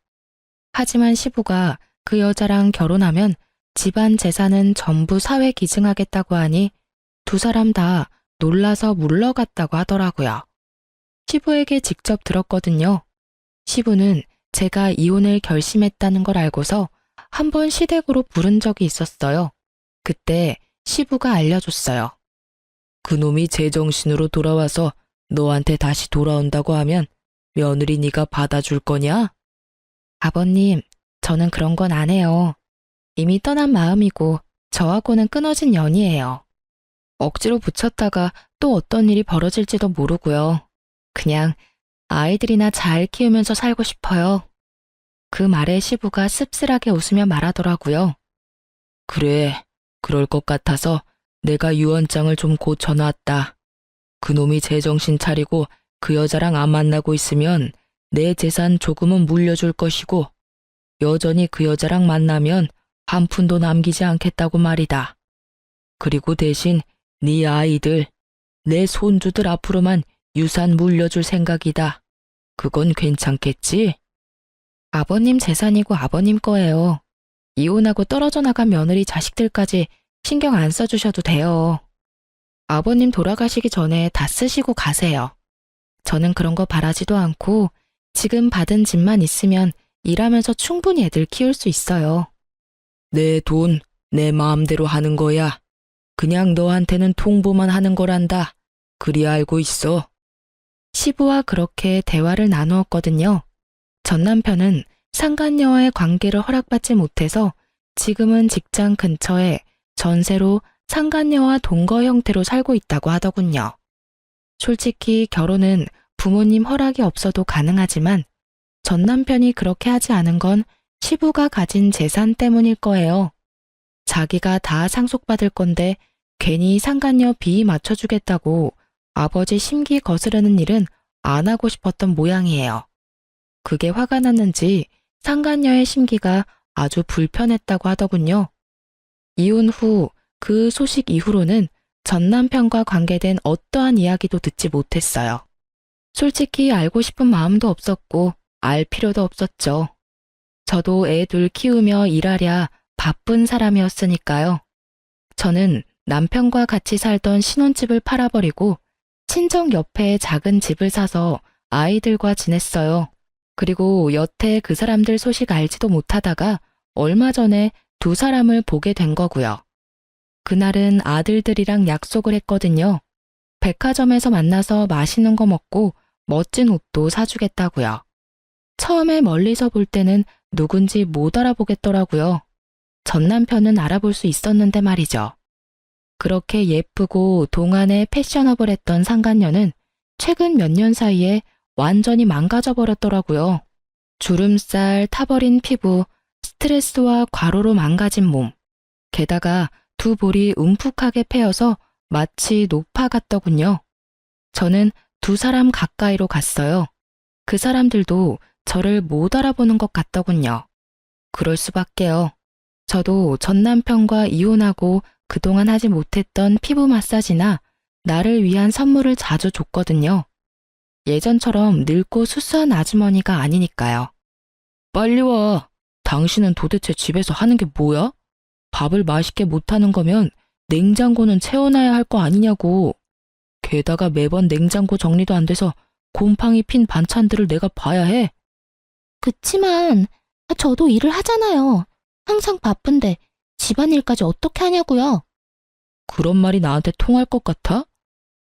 하지만 시부가 그 여자랑 결혼하면 집안 재산은 전부 사회 기증하겠다고 하니 두 사람 다 놀라서 물러갔다고 하더라고요. 시부에게 직접 들었거든요. 시부는 제가 이혼을 결심했다는 걸 알고서 한 번 시댁으로 부른 적이 있었어요. 그때 시부가 알려줬어요. 그놈이 제정신으로 돌아와서 너한테 다시 돌아온다고 하면 며느리 네가 받아줄 거냐? 아버님, 저는 그런 건 안 해요. 이미 떠난 마음이고 저하고는 끊어진 연이에요. 억지로 붙였다가 또 어떤 일이 벌어질지도 모르고요. 그냥 아이들이나 잘 키우면서 살고 싶어요. 그 말에 시부가 씁쓸하게 웃으며 말하더라고요. 그래, 그럴 것 같아서 내가 유언장을 좀 고쳐놨다. 그놈이 제정신 차리고 그 여자랑 안 만나고 있으면 내 재산 조금은 물려줄 것이고 여전히 그 여자랑 만나면 한 푼도 남기지 않겠다고 말이다. 그리고 대신 네 아이들, 내 손주들 앞으로만 유산 물려줄 생각이다. 그건 괜찮겠지? 아버님 재산이고 아버님 거예요. 이혼하고 떨어져 나간 며느리 자식들까지 신경 안 써주셔도 돼요. 아버님 돌아가시기 전에 다 쓰시고 가세요. 저는 그런 거 바라지도 않고 지금 받은 집만 있으면 일하면서 충분히 애들 키울 수 있어요. 내 돈, 내 마음대로 하는 거야. 그냥 너한테는 통보만 하는 거란다. 그리 알고 있어. 시부와 그렇게 대화를 나누었거든요. 전 남편은 상간녀와의 관계를 허락받지 못해서 지금은 직장 근처에 전세로 상간녀와 동거 형태로 살고 있다고 하더군요. 솔직히 결혼은 부모님 허락이 없어도 가능하지만 전 남편이 그렇게 하지 않은 건 시부가 가진 재산 때문일 거예요. 자기가 다 상속받을 건데 괜히 상간녀 비위 맞춰주겠다고 아버지 심기 거스르는 일은 안 하고 싶었던 모양이에요. 그게 화가 났는지 상간녀의 심기가 아주 불편했다고 하더군요. 이혼 후 그 소식 이후로는 전 남편과 관계된 어떠한 이야기도 듣지 못했어요. 솔직히 알고 싶은 마음도 없었고 알 필요도 없었죠. 저도 애 둘 키우며 일하랴 바쁜 사람이었으니까요. 저는 남편과 같이 살던 신혼집을 팔아버리고 친정 옆에 작은 집을 사서 아이들과 지냈어요. 그리고 여태 그 사람들 소식 알지도 못하다가 얼마 전에 두 사람을 보게 된 거고요. 그날은 아들들이랑 약속을 했거든요. 백화점에서 만나서 맛있는 거 먹고 멋진 옷도 사주겠다고요. 처음에 멀리서 볼 때는 누군지 못 알아보겠더라고요. 전 남편은 알아볼 수 있었는데 말이죠. 그렇게 예쁘고 동안에 패셔너블했던 상간녀는 최근 몇 년 사이에 완전히 망가져 버렸더라고요. 주름살, 타버린 피부, 스트레스와 과로로 망가진 몸. 게다가 두 볼이 움푹하게 패여서 마치 노파 같더군요. 저는 두 사람 가까이로 갔어요. 그 사람들도 저를 못 알아보는 것 같더군요. 그럴 수밖에요. 저도 전 남편과 이혼하고 그동안 하지 못했던 피부 마사지나 나를 위한 선물을 자주 줬거든요. 예전처럼 늙고 수수한 아주머니가 아니니까요. 빨리 와. 당신은 도대체 집에서 하는 게 뭐야? 밥을 맛있게 못하는 거면 냉장고는 채워놔야 할 거 아니냐고. 게다가 매번 냉장고 정리도 안 돼서 곰팡이 핀 반찬들을 내가 봐야 해. 그치만 저도 일을 하잖아요. 항상 바쁜데 집안일까지 어떻게 하냐고요. 그런 말이 나한테 통할 것 같아?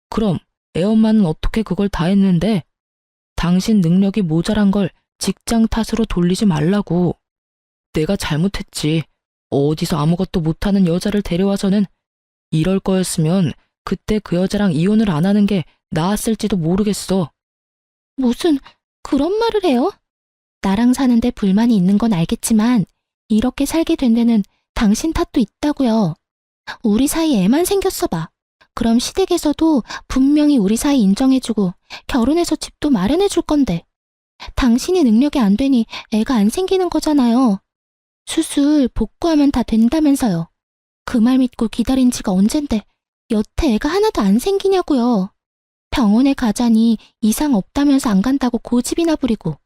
그럼 애엄마는 어떻게 그걸 다 했는데? 당신 능력이 모자란 걸 직장 탓으로 돌리지 말라고. 내가 잘못했지. 어디서 아무것도 못하는 여자를 데려와서는. 이럴 거였으면 그때 그 여자랑 이혼을 안 하는 게 나았을지도 모르겠어. 무슨 그런 말을 해요? 나랑 사는데 불만이 있는 건 알겠지만 이렇게 살게 된 데는 당신 탓도 있다고요. 우리 사이 애만 생겼어 봐. 그럼 시댁에서도 분명히 우리 사이 인정해주고 결혼해서 집도 마련해줄 건데 당신이 능력이 안 되니 애가 안 생기는 거잖아요. 수술 복구하면 다 된다면서요. 그 말 믿고 기다린 지가 언젠데 여태 애가 하나도 안 생기냐고요. 병원에 가자니 이상 없다면서 안 간다고 고집이나 부리고.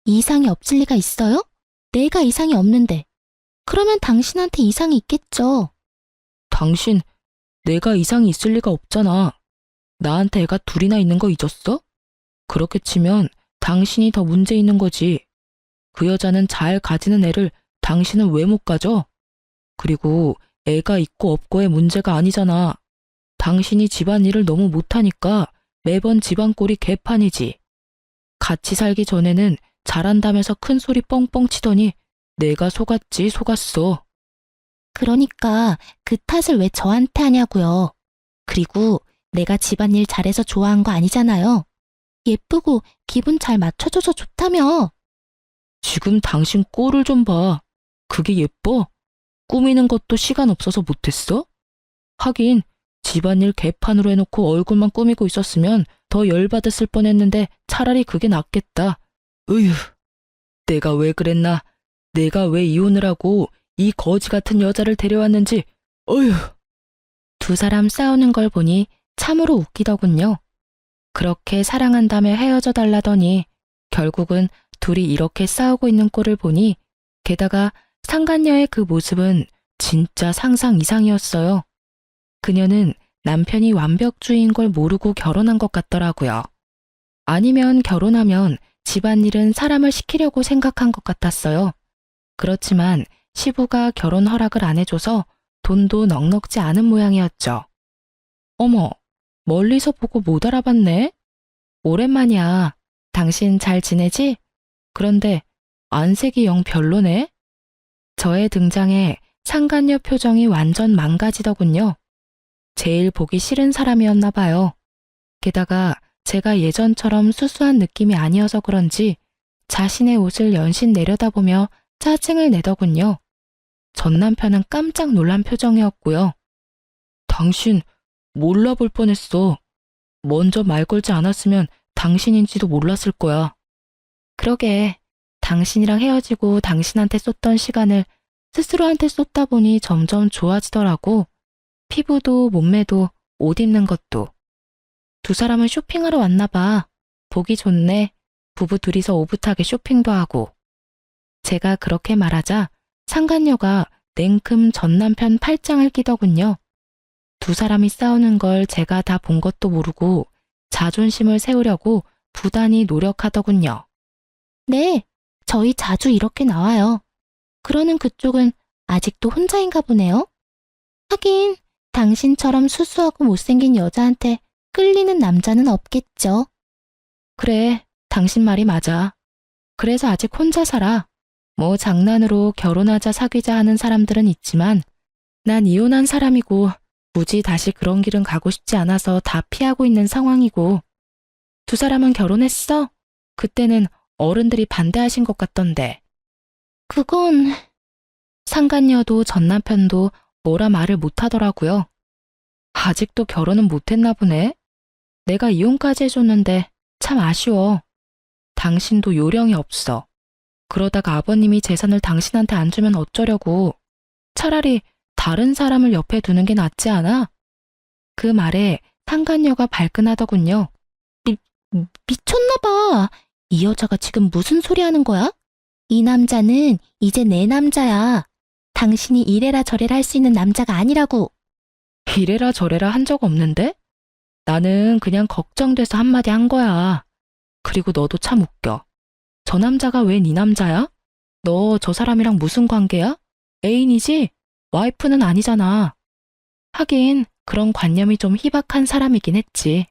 이상이 없을 리가 있어요? 내가 이상이 없는데. 그러면 당신한테 이상이 있겠죠. 당신, 내가 이상이 있을 리가 없잖아. 나한테 애가 둘이나 있는 거 잊었어? 그렇게 치면 당신이 더 문제 있는 거지. 그 여자는 잘 가지는 애를 당신은 왜 못 가져? 그리고 애가 있고 없고의 문제가 아니잖아. 당신이 집안일을 너무 못하니까 매번 집안꼴이 개판이지. 같이 살기 전에는 잘한다면서 큰 소리 뻥뻥 치더니 내가 속았지 속았어. 그러니까 그 탓을 왜 저한테 하냐고요. 그리고 내가 집안일 잘해서 좋아한 거 아니잖아요. 예쁘고 기분 잘 맞춰줘서 좋다며. 지금 당신 꼴을 좀 봐. 그게 예뻐? 꾸미는 것도 시간 없어서 못했어? 하긴 집안일 개판으로 해놓고 얼굴만 꾸미고 있었으면 더 열받았을 뻔했는데 차라리 그게 낫겠다. 으휴, 내가 왜 그랬나? 내가 왜 이혼을 하고 이 거지 같은 여자를 데려왔는지. 어휴. 두 사람 싸우는 걸 보니 참으로 웃기더군요. 그렇게 사랑한다며 헤어져 달라더니 결국은 둘이 이렇게 싸우고 있는 꼴을 보니 게다가 상간녀의 그 모습은 진짜 상상 이상이었어요. 그녀는 남편이 완벽주의인 걸 모르고 결혼한 것 같더라고요. 아니면 결혼하면 집안일은 사람을 시키려고 생각한 것 같았어요. 그렇지만 시부가 결혼 허락을 안 해줘서 돈도 넉넉지 않은 모양이었죠. 어머, 멀리서 보고 못 알아봤네? 오랜만이야. 당신 잘 지내지? 그런데 안색이 영 별로네? 저의 등장에 상간녀 표정이 완전 망가지더군요. 제일 보기 싫은 사람이었나 봐요. 게다가 제가 예전처럼 수수한 느낌이 아니어서 그런지 자신의 옷을 연신 내려다보며 짜증을 내더군요. 전 남편은 깜짝 놀란 표정이었고요. 당신 몰라볼 뻔했어. 먼저 말 걸지 않았으면 당신인지도 몰랐을 거야. 그러게, 당신이랑 헤어지고 당신한테 쏟던 시간을 스스로한테 쏟다 보니 점점 좋아지더라고. 피부도 몸매도 옷 입는 것도. 두 사람은 쇼핑하러 왔나 봐. 보기 좋네. 부부 둘이서 오붓하게 쇼핑도 하고. 제가 그렇게 말하자 상간녀가 냉큼 전 남편 팔짱을 끼더군요. 두 사람이 싸우는 걸 제가 다 본 것도 모르고 자존심을 세우려고 부단히 노력하더군요. 네, 저희 자주 이렇게 나와요. 그러는 그쪽은 아직도 혼자인가 보네요. 하긴 당신처럼 수수하고 못생긴 여자한테 끌리는 남자는 없겠죠. 그래, 당신 말이 맞아. 그래서 아직 혼자 살아. 뭐 장난으로 결혼하자 사귀자 하는 사람들은 있지만 난 이혼한 사람이고 굳이 다시 그런 길은 가고 싶지 않아서 다 피하고 있는 상황이고. 두 사람은 결혼했어? 그때는 어른들이 반대하신 것 같던데. 그건... 상간녀도 전 남편도 뭐라 말을 못하더라고요. 아직도 결혼은 못했나 보네. 내가 이혼까지 해줬는데 참 아쉬워. 당신도 요령이 없어. 그러다가 아버님이 재산을 당신한테 안 주면 어쩌려고. 차라리 다른 사람을 옆에 두는 게 낫지 않아? 그 말에 상간녀가 발끈하더군요. 미쳤나 봐. 이 여자가 지금 무슨 소리 하는 거야? 이 남자는 이제 내 남자야. 당신이 이래라 저래라 할 수 있는 남자가 아니라고. 이래라 저래라 한 적 없는데? 나는 그냥 걱정돼서 한마디 한 거야. 그리고 너도 참 웃겨. 저 남자가 왜 네 남자야? 너 저 사람이랑 무슨 관계야? 애인이지? 와이프는 아니잖아. 하긴 그런 관념이 좀 희박한 사람이긴 했지.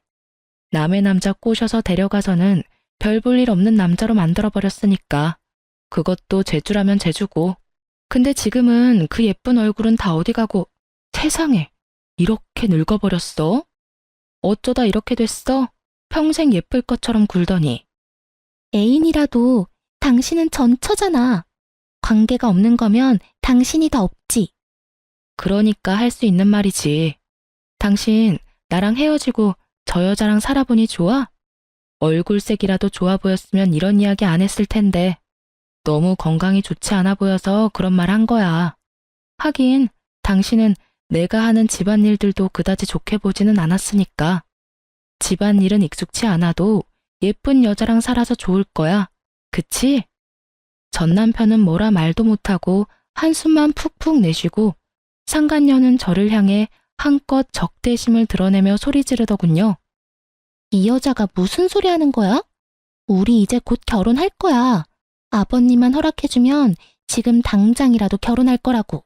남의 남자 꼬셔서 데려가서는 별 볼 일 없는 남자로 만들어버렸으니까. 그것도 재주라면 재주고. 근데 지금은 그 예쁜 얼굴은 다 어디 가고, 세상에, 이렇게 늙어버렸어? 어쩌다 이렇게 됐어? 평생 예쁠 것처럼 굴더니. 애인이라도 당신은 전처잖아. 관계가 없는 거면 당신이 다 없지. 그러니까 할 수 있는 말이지. 당신 나랑 헤어지고 저 여자랑 살아보니 좋아? 얼굴색이라도 좋아 보였으면 이런 이야기 안 했을 텐데. 너무 건강이 좋지 않아 보여서 그런 말 한 거야. 하긴 당신은 내가 하는 집안일들도 그다지 좋게 보지는 않았으니까. 집안일은 익숙치 않아도 예쁜 여자랑 살아서 좋을 거야. 그치? 전 남편은 뭐라 말도 못하고 한숨만 푹푹 내쉬고 상간녀는 저를 향해 한껏 적대심을 드러내며 소리 지르더군요. 이 여자가 무슨 소리 하는 거야? 우리 이제 곧 결혼할 거야. 아버님만 허락해주면 지금 당장이라도 결혼할 거라고.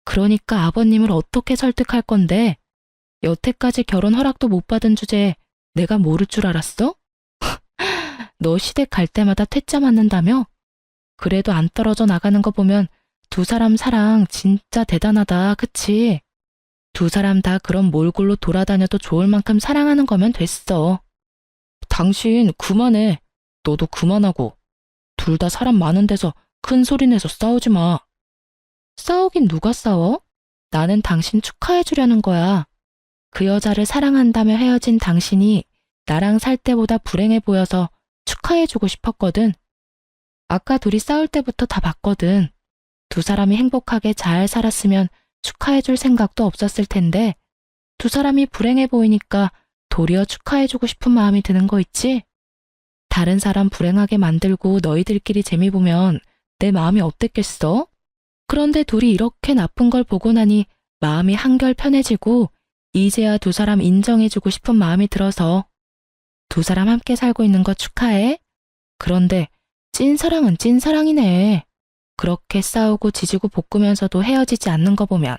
그러니까 아버님을 어떻게 설득할 건데? 여태까지 결혼 허락도 못 받은 주제에 내가 모를 줄 알았어? 너 시댁 갈 때마다 퇴짜 맞는다며? 그래도 안 떨어져 나가는 거 보면 두 사람 사랑 진짜 대단하다, 그치? 두 사람 다 그런 몰골로 돌아다녀도 좋을 만큼 사랑하는 거면 됐어. 당신 그만해. 너도 그만하고. 둘 다 사람 많은 데서 큰 소리 내서 싸우지 마. 싸우긴 누가 싸워? 나는 당신 축하해 주려는 거야. 그 여자를 사랑한다며 헤어진 당신이 나랑 살 때보다 불행해 보여서 축하해 주고 싶었거든. 아까 둘이 싸울 때부터 다 봤거든. 두 사람이 행복하게 잘 살았으면 축하해 줄 생각도 없었을 텐데 두 사람이 불행해 보이니까 도리어 축하해 주고 싶은 마음이 드는 거 있지? 다른 사람 불행하게 만들고 너희들끼리 재미 보면 내 마음이 어땠겠어? 그런데 둘이 이렇게 나쁜 걸 보고 나니 마음이 한결 편해지고 이제야 두 사람 인정해주고 싶은 마음이 들어서 두 사람 함께 살고 있는 거 축하해. 그런데 찐사랑은 찐사랑이네. 그렇게 싸우고 지지고 볶으면서도 헤어지지 않는 거 보면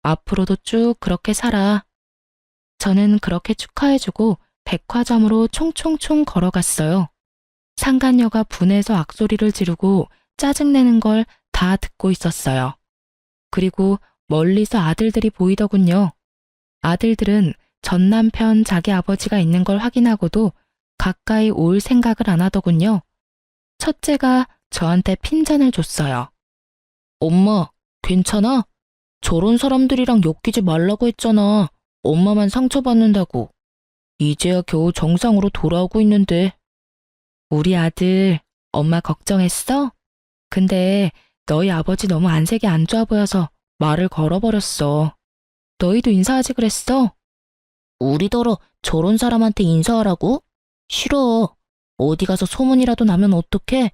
앞으로도 쭉 그렇게 살아. 저는 그렇게 축하해주고 백화점으로 총총총 걸어갔어요. 상간녀가 분해서 악소리를 지르고 짜증내는 걸 다 듣고 있었어요. 그리고 멀리서 아들들이 보이더군요. 아들들은 전 남편 자기 아버지가 있는 걸 확인하고도 가까이 올 생각을 안 하더군요. 첫째가 저한테 핀잔을 줬어요. 엄마, 괜찮아? 저런 사람들이랑 엮이지 말라고 했잖아. 엄마만 상처받는다고. 이제야 겨우 정상으로 돌아오고 있는데. 우리 아들, 엄마 걱정했어? 근데 너희 아버지 너무 안색이 안 좋아 보여서 말을 걸어버렸어. 너희도 인사하지 그랬어? 우리더러 저런 사람한테 인사하라고? 싫어. 어디 가서 소문이라도 나면 어떡해?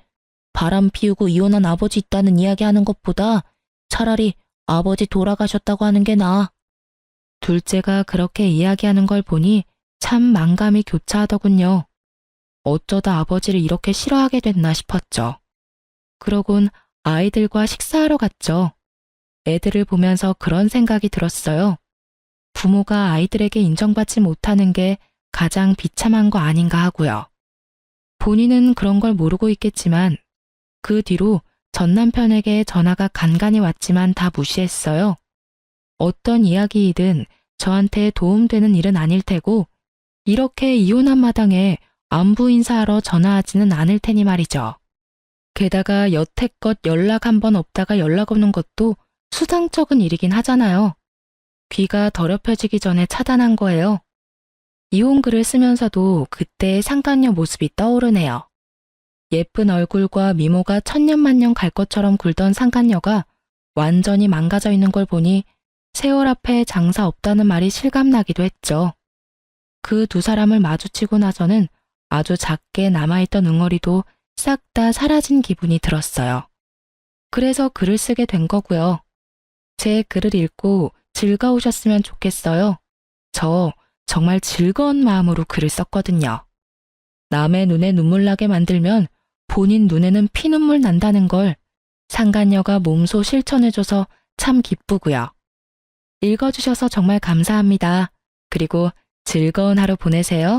바람 피우고 이혼한 아버지 있다는 이야기하는 것보다 차라리 아버지 돌아가셨다고 하는 게 나아. 둘째가 그렇게 이야기하는 걸 보니 참 만감이 교차하더군요. 어쩌다 아버지를 이렇게 싫어하게 됐나 싶었죠. 그러곤 아이들과 식사하러 갔죠. 애들을 보면서 그런 생각이 들었어요. 부모가 아이들에게 인정받지 못하는 게 가장 비참한 거 아닌가 하고요. 본인은 그런 걸 모르고 있겠지만 그 뒤로 전 남편에게 전화가 간간히 왔지만 다 무시했어요. 어떤 이야기이든 저한테 도움되는 일은 아닐 테고 이렇게 이혼한 마당에 안부 인사하러 전화하지는 않을 테니 말이죠. 게다가 여태껏 연락 한 번 없다가 연락 오는 것도 수상쩍은 일이긴 하잖아요. 귀가 더럽혀지기 전에 차단한 거예요. 이혼 글을 쓰면서도 그때의 상간녀 모습이 떠오르네요. 예쁜 얼굴과 미모가 천년만년 갈 것처럼 굴던 상간녀가 완전히 망가져 있는 걸 보니 세월 앞에 장사 없다는 말이 실감나기도 했죠. 그 두 사람을 마주치고 나서는 아주 작게 남아있던 응어리도 싹 다 사라진 기분이 들었어요. 그래서 글을 쓰게 된 거고요. 제 글을 읽고 즐거우셨으면 좋겠어요. 저 정말 즐거운 마음으로 글을 썼거든요. 남의 눈에 눈물 나게 만들면 본인 눈에는 피눈물 난다는 걸 상간녀가 몸소 실천해줘서 참 기쁘고요. 읽어주셔서 정말 감사합니다. 그리고 즐거운 하루 보내세요.